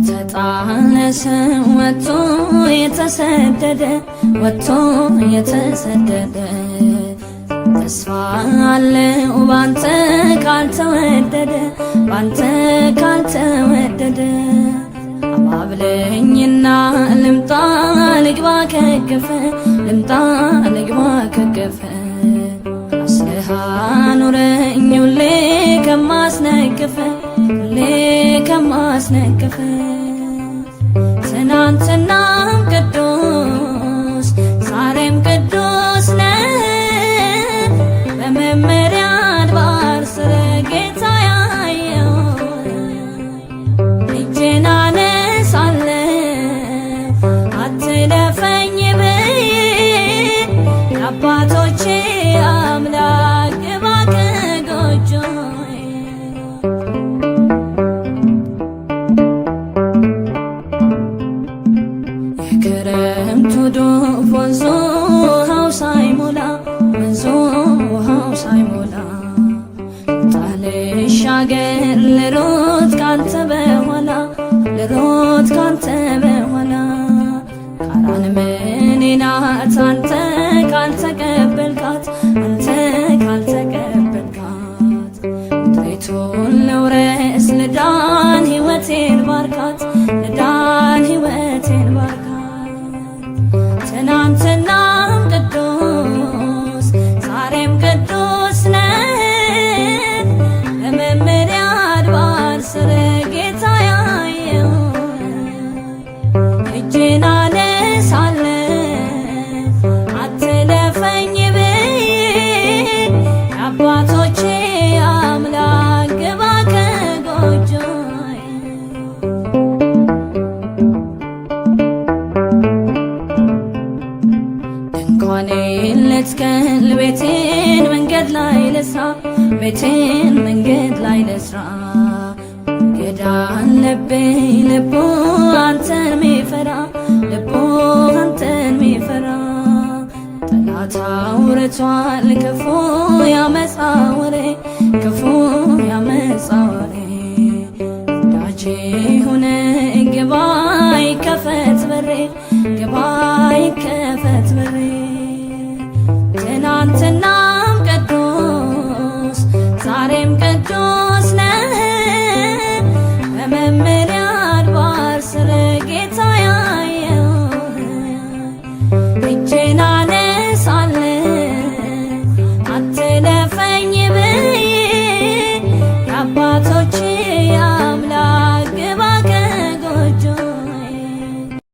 የተጣለ ሰው ወጥቶ የተሰደደ ወጥቶ የተሰደደ ተስፋ አለው ባንተ ካልተወደደ ባንተ ካልተወደደ አባብለኝና ልምጣ ልግባ ከገፈ ልምጣ ልግባ ከገፈ አስለሃ ኑረኝ ሁሌ ከማስነቅፈ ሁሌ ከማስነቅፈ ትናንትናም ቅዱስ ዛሬም ቅዱስ ነህ በመመሪያ አድባር ስር ጌታ ያየው እጄን አነሳለሁ አትለፈኝ በይ የአባቶቼ አምላክ ግባ ከጎጆዬ የክረምቱ ዶፍ ወንዙ ውሃው ሳይሞላ ወንዙ ውሃው ሳይሞላ ልሻገር ልሮጥ ካንተ በኋላ ልሮጥ ካንተ በኋላ ቃራን ምኔ ናት አንተ ካልተቀበልካት አንተ ካልተቀበልካት ምድሪቱን ልውረስ ልዳን ሕይወቴን ባርካት ልዳን ሕይወቴን ባርካት ትናንትናም ቅዱስ ዛሬም ቅዱስ ነህ በመመሪያ አድባር ስር ጌታ ያየው እጄን አነሳለሁ አትለፈኝ በይ የአባቶቼ አምላክ ግባ ከጎጆዬ ድንኳኔን ልትከል ቤቴን መንገድ ላይ ልስራ ቤቴን መንገድ ላይ ልስራ መንገድ አለብኝ ልቡ አንተን ሚፈራ ልቡ አንተን ሚፈራ ጠላት አውርቷል ክፉ ያመፃ ወሬ ክፉ ያመፃ ወሬ ወዳጄ ሆነ ግባ ይከፈት በሬ ግባ ይከፈት በሬ ትናንትና